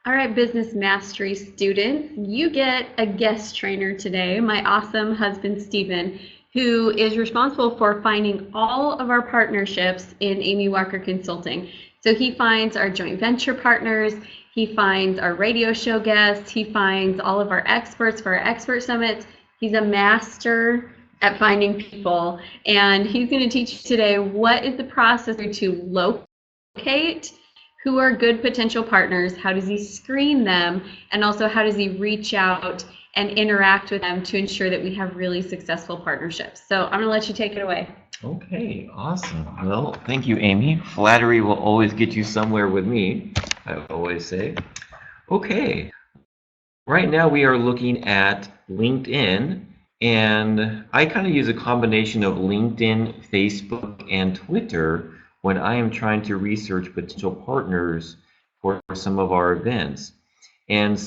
All right, business mastery student, you get a guest trainer today, my awesome husband, Stephen, who is responsible for finding all of our partnerships in Amy Walker Consulting. So he finds our joint venture partners, he finds our radio show guests, he finds all of our experts for our expert summits. He's a master at finding people, and he's going to teach you today what is the process to locate who are good potential partners, how does he screen them, and also how does he reach out and interact with them to ensure that we have really successful partnerships. So I'm going to let you take it away. Okay, awesome. Well, thank you, Amy. Flattery will always get you somewhere with me, I always say. Okay, right now we are looking at LinkedIn, and I kind of use a combination of LinkedIn, Facebook, and Twitter when I am trying to research potential partners for some of our events. And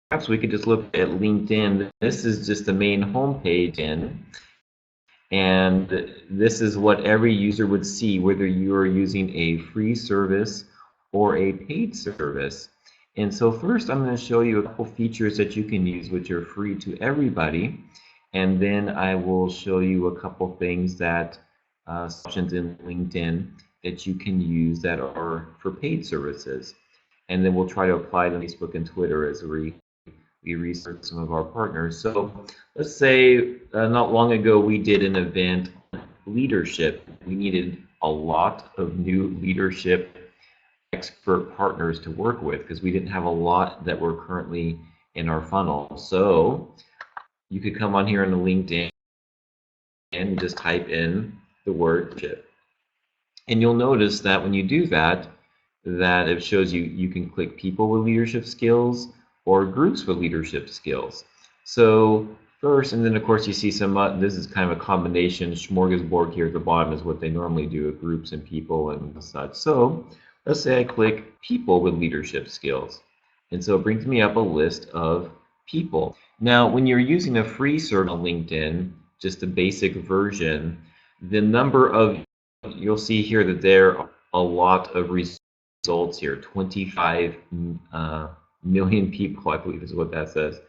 perhaps we could just look at LinkedIn. This is just the main homepage, and this is what every user would see, whether you are using a free service or a paid service. And so first I'm going to show you a couple features that you can use which are free to everybody, and then I will show you a couple things that options in LinkedIn that you can use that are for paid services. And then we'll try to apply them to Facebook and Twitter as we research some of our partners. So let's say not long ago we did an event on leadership. We needed a lot of new leadership expert partners to work with because we didn't have a lot that were currently in our funnel. So you could come on here on the LinkedIn and just type in the word leadership. And you'll notice that when you do that, that it shows you can click people with leadership skills or groups with leadership skills. So first, and then of course you see some, this is kind of a combination smorgasbord here at the bottom is what they normally do with groups and people and such. So let's say I click people with leadership skills. And so it brings me up a list of people. Now, when you're using a free service on LinkedIn, just a basic version, the number of, you'll see here that there are a lot of results here, 25 million people, I believe is what that says,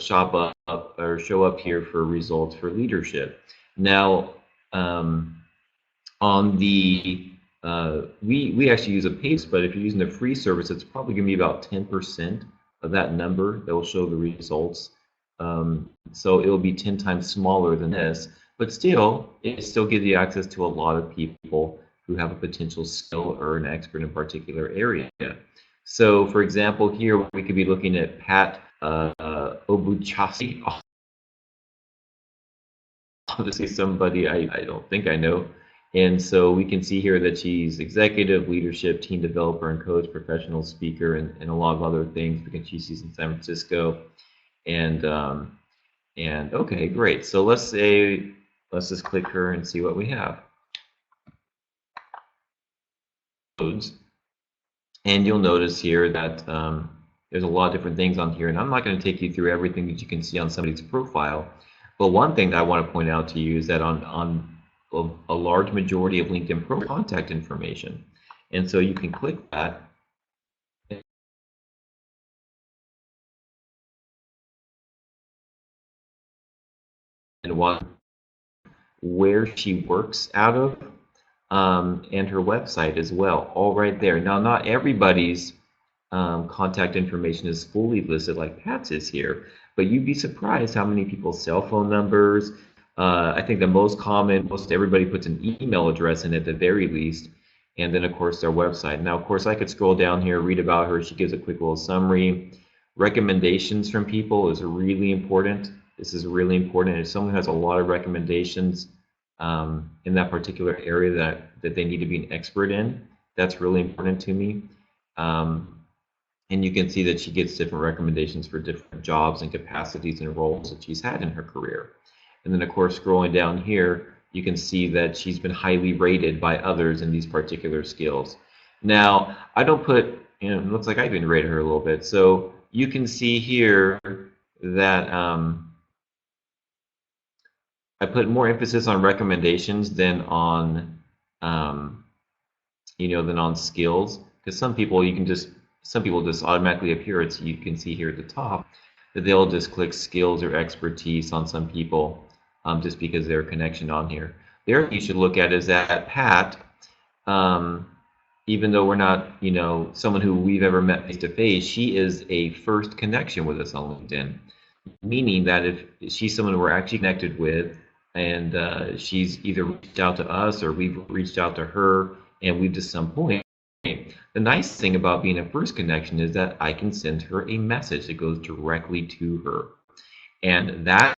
show up here for results for leadership. Now, on the we actually use a paid, but if you're using a free service, it's probably going to be about 10% of that number that will show the results. So it'll be 10 times smaller than this, but still, it still gives you access to a lot of people who have a potential skill or an expert in a particular area. So, for example, here we could be looking at Pat Obuchasi. Obviously, somebody I don't think I know. And so we can see here that she's executive, leadership, team developer, and coach, professional speaker, and a lot of other things because she's in San Francisco. And okay, great. So let's just click her and see what we have. And you'll notice here that there's a lot of different things on here, and I'm not going to take you through everything that you can see on somebody's profile. But one thing that I want to point out to you is that on a large majority of LinkedIn pro contact information, and so you can click that. And where she works out of, and her website as well, all right there. Now, not everybody's contact information is fully listed like Pat's is here, but you'd be surprised how many people's cell phone numbers. I think the most common, most everybody puts an email address in at the very least, and then of course their website. Now, of course, I could scroll down here, read about her. She gives a quick little summary. Recommendations from people is really important. This is really important. If someone has a lot of recommendations in that particular area that they need to be an expert in, that's really important to me. And you can see that she gets different recommendations for different jobs and capacities and roles that she's had in her career. And then, of course, scrolling down here, you can see that she's been highly rated by others in these particular skills. Now, I don't put, it looks like I've been rated her a little bit. So you can see here that I put more emphasis on recommendations than on, than on skills. Because some people, you can just some people just automatically appear. It's, you can see here at the top that they'll just click skills or expertise on some people, just because their connection on here. The other thing you should look at is that Pat, um, even though we're not, someone who we've ever met face to face, she is a first connection with us on LinkedIn, meaning that if she's someone we're actually connected with, and she's either reached out to us or we've reached out to her, and we've to some point. The nice thing about being a first connection is that I can send her a message that goes directly to her, and that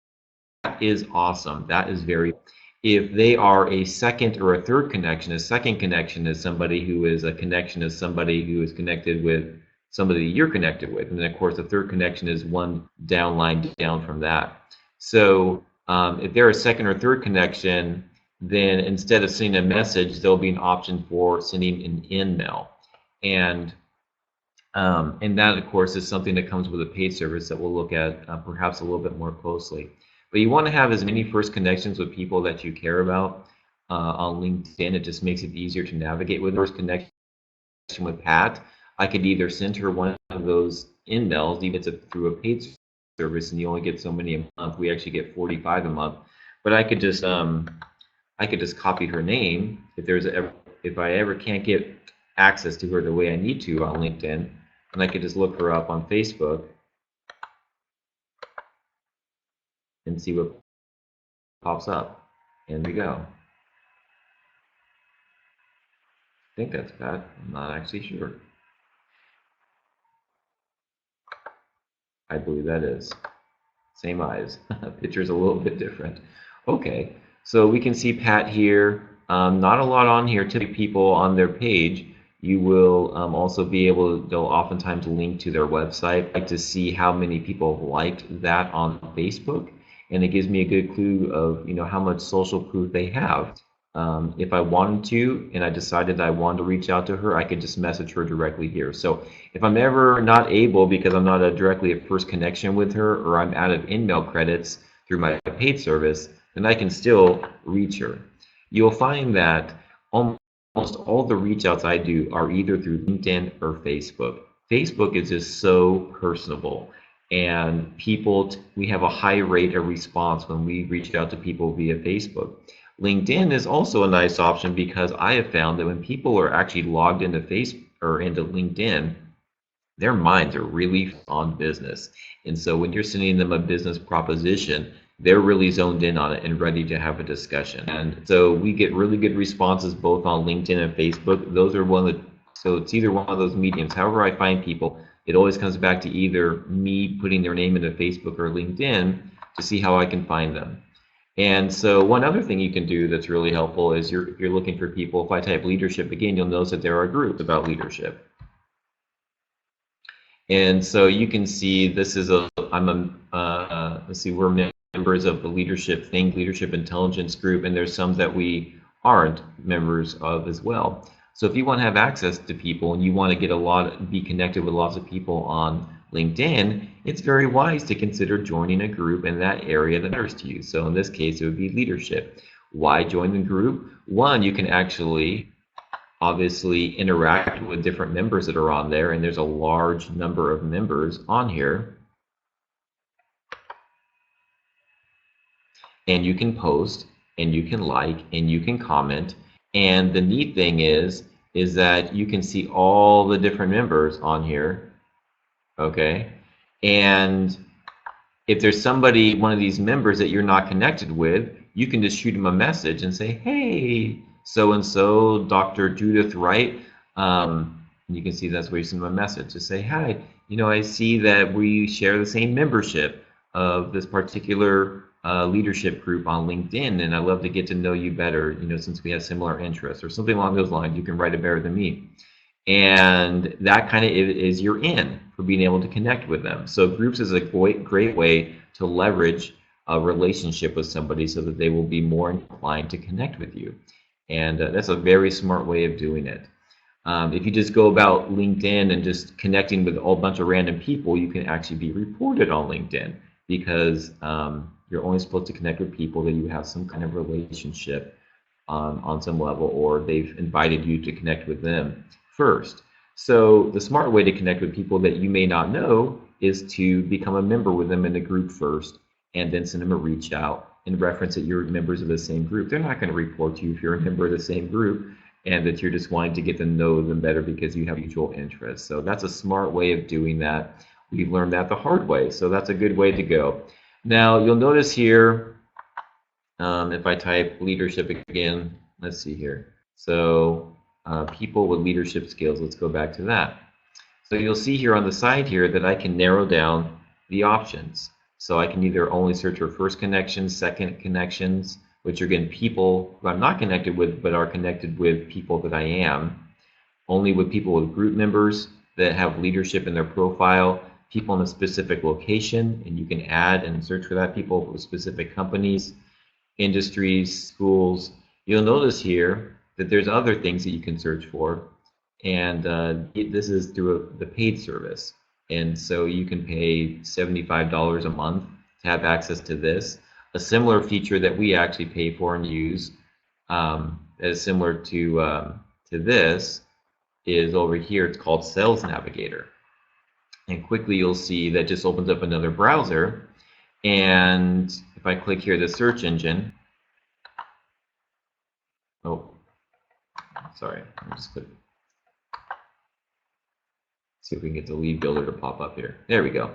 is awesome. That is very. If they are a second or a third connection, a second connection is somebody who is a connection of somebody who is connected with somebody you're connected with. And then, of course, the third connection is one downline down from that. So if they're a second or third connection, then instead of sending a message, there'll be an option for sending an email. And that, of course, is something that comes with a paid service that we'll look at perhaps a little bit more closely. But you want to have as many first connections with people that you care about on LinkedIn. It just makes it easier to navigate. With first connection with Pat, I could either send her one of those emails, even if it's through a paid service, and you only get so many a month. We actually get 45 a month. But I could just copy her name if I ever can't get access to her the way I need to on LinkedIn, and I could just look her up on Facebook and see what pops up. And we go. I think that's Pat. I'm not actually sure. I believe that is. Same eyes. Picture's a little bit different. Okay, so we can see Pat here. Not a lot on here. Typically, people on their page, you will also be able to, they'll oftentimes link to their website. I like to see how many people have liked that on Facebook, and it gives me a good clue of how much social proof they have. If I wanted to and I decided I wanted to reach out to her, I could just message her directly here. So if I'm ever not able because I'm not directly a first connection with her, or I'm out of email credits through my paid service, then I can still reach her. You'll find that almost all the reach outs I do are either through LinkedIn or Facebook. Facebook is just so personable, and we have a high rate of response when we reach out to people via Facebook. LinkedIn is also a nice option because I have found that when people are actually logged into Facebook or into LinkedIn, their minds are really on business. And so when you're sending them a business proposition, they're really zoned in on it and ready to have a discussion. And so we get really good responses both on LinkedIn and Facebook. Those are so it's either one of those mediums. However I find people, it always comes back to either me putting their name into Facebook or LinkedIn to see how I can find them. And so one other thing you can do that's really helpful is you're looking for people. If I type leadership again, you'll notice that there are groups about leadership. And so you can see this is let's see, we're members of the leadership intelligence group, and there's some that we aren't members of as well. So if you want to have access to people and you want to be connected with lots of people on LinkedIn, it's very wise to consider joining a group in that area that matters to you. So in this case, it would be leadership. Why join the group? One, you can actually obviously interact with different members that are on there, and there's a large number of members on here. And you can post, and you can like, and you can comment. And the neat thing is that you can see all the different members on here. Okay, and if there's one of these members that you're not connected with, you can just shoot them a message and say, hey, so-and-so, Dr. Judith Wright. You can see that's where you send them a message to say, hi, I see that we share the same membership of this particular leadership group on LinkedIn, and I'd love to get to know you better, since we have similar interests, or something along those lines. You can write it better than me. And that kind of is your in for being able to connect with them. So groups is a great way to leverage a relationship with somebody so that they will be more inclined to connect with you. And that's a very smart way of doing it. If you just go about LinkedIn and just connecting with a whole bunch of random people, you can actually be reported on LinkedIn because you're only supposed to connect with people that you have some kind of relationship on some level, or they've invited you to connect with them first. So the smart way to connect with people that you may not know is to become a member with them in the group first, and then send them a reach out and reference that you're members of the same group. They're not going to report to you if you're a member of the same group and that you're just wanting to get to know them better because you have mutual interests. So that's a smart way of doing that. We've learned that the hard way, so that's a good way to go. Now you'll notice here, if I type leadership again, let's see here. So people with leadership skills, let's go back to that. So you'll see here on the side here that I can narrow down the options. So I can either only search for first connections, second connections, which are again people who I'm not connected with but are connected with people that I am, only with people with group members that have leadership in their profile, people in a specific location, and you can add and search for that, people with specific companies, industries, schools. You'll notice here that there's other things that you can search for, and this is through the paid service. And so you can pay $75 a month to have access to this. A similar feature that we actually pay for and use that is similar to this is over here. It's called Sales Navigator. And quickly you'll see that just opens up another browser. And if I click here, the search engine. Oh, sorry. I'll just click. See if we can get the lead builder to pop up here. There we go.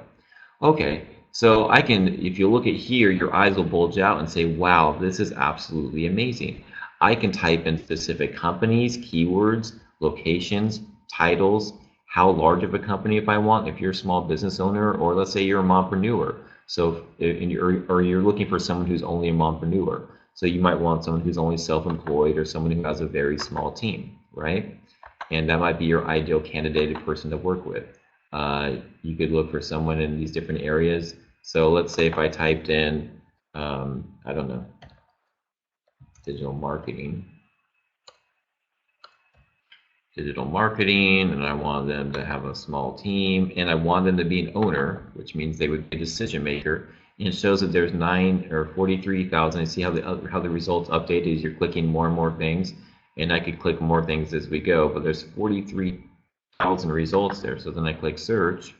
Okay, so I can, if you look at here, your eyes will bulge out and say, wow, this is absolutely amazing. I can type in specific companies, keywords, locations, titles, how large of a company if I want, if you're a small business owner, or let's say you're a mompreneur. So, or you're looking for someone who's only a mompreneur. So you might want someone who's only self-employed or someone who has a very small team, right? And that might be your ideal candidate person to work with. You could look for someone in these different areas. So let's say if I typed in, I don't know, digital marketing, and I want them to have a small team, and I want them to be an owner, which means they would be a decision maker. And it shows that there's 43,000. I see how the results update is you're clicking more and more things, and I could click more things as we go, but there's 43,000 results there. So then I click search,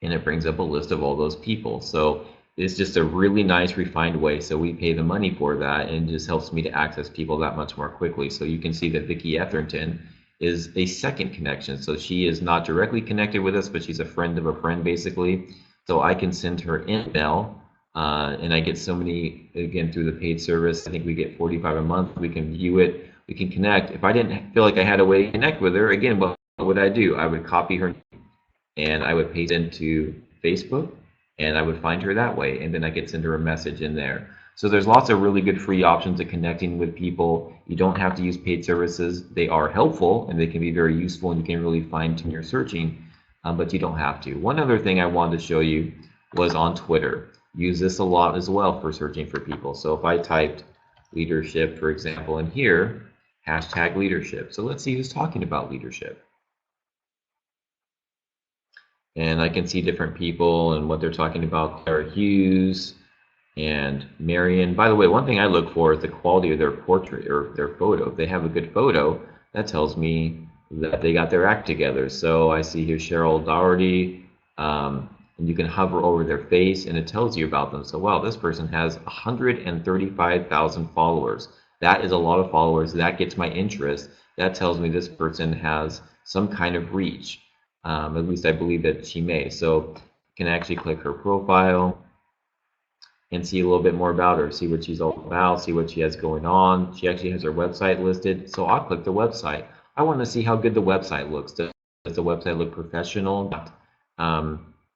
and it brings up a list of all those people. So it's just a really nice refined way. So we pay the money for that, and it just helps me to access people that much more quickly. So you can see that Vicki Etherington is a second connection. So she is not directly connected with us, but she's a friend of a friend basically. So I can send her email, and I get so many, again, through the paid service. I think we get 45 a month. We can view it, we can connect. If I didn't feel like I had a way to connect with her, again, what would I do? I would copy her and I would paste into Facebook, and I would find her that way, and then I could send her a message in there. So there's lots of really good free options of connecting with people. You don't have to use paid services. They are helpful and they can be very useful, and you can really fine tune your searching, but you don't have to. One other thing I wanted to show you was on Twitter. Use this a lot as well for searching for people. So if I typed leadership, for example, in here, hashtag leadership. So let's see who's talking about leadership. And I can see different people and what they're talking about. Clara Hughes and Marion. By the way, one thing I look for is the quality of their portrait or their photo. If they have a good photo, that tells me that they got their act together. So I see here Cheryl Dougherty, and you can hover over their face and it tells you about them. So wow, this person has 135,000 followers. That is a lot of followers. That gets my interest. That tells me this person has some kind of reach. At least I believe that she may. So you can actually click her profile and see a little bit more about her, see what she's all about, see what she has going on. She actually has her website listed. So I'll click the website. I want to see how good the website looks. Does the website look professional?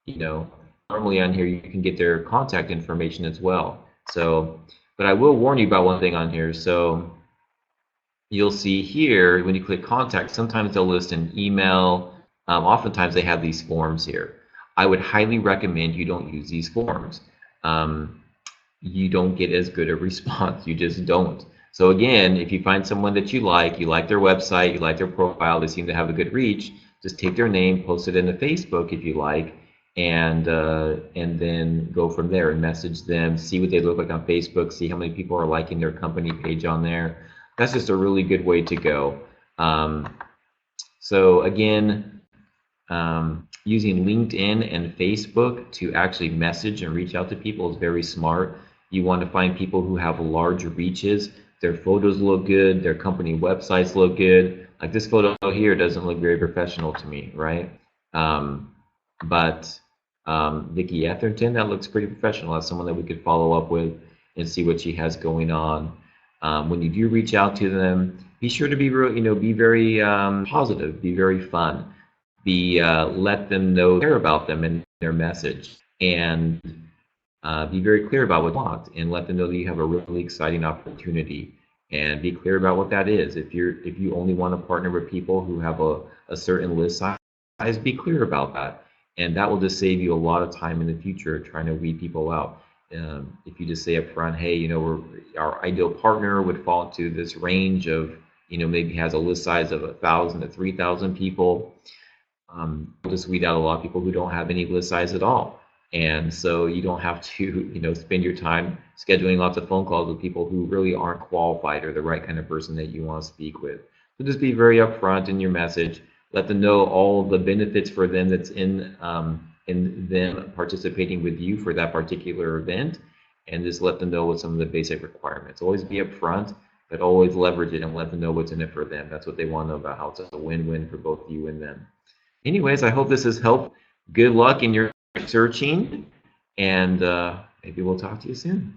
You know, normally on here you can get their contact information as well. So, but I will warn you about one thing on here. So you'll see here when you click contact, sometimes they'll list an email. Oftentimes they have these forms here. I would highly recommend you don't use these forms. You don't get as good a response. You just don't. So again, if you find someone that you like their website, you like their profile, they seem to have a good reach, just take their name, post it into Facebook if you like, and then go from there and message them, see what they look like on Facebook, see how many people are liking their company page on there. That's just a really good way to go. So again, using LinkedIn and Facebook to actually message and reach out to people is very smart. You want to find people who have large reaches. Their photos look good. Their company websites look good. Like this photo here doesn't look very professional to me, right? But Vicki Etherton, that looks pretty professional. That's someone that we could follow up with and see what she has going on. When you do reach out to them, be sure to be real, be very positive, be very fun, let them know care about them and their message, and be very clear about what you want, and let them know that you have a really exciting opportunity, and be clear about what that is. If you only want to partner with people who have a certain list size, be clear about that, and that will just save you a lot of time in the future trying to weed people out. If you just say up front, hey, our ideal partner would fall into this range of, maybe has a list size of 1,000 to 3,000 people. We'll just weed out a lot of people who don't have any list size at all. And so you don't have to, spend your time scheduling lots of phone calls with people who really aren't qualified or the right kind of person that you want to speak with. So just be very upfront in your message. Let them know all the benefits for them that's in them participating with you for that particular event, and just let them know what some of the basic requirements. Always be upfront, but always leverage it and let them know what's in it for them. That's what they want to know about, how it's a win-win for both you and them. Anyways, I hope this has helped. Good luck in your searching, and maybe we'll talk to you soon.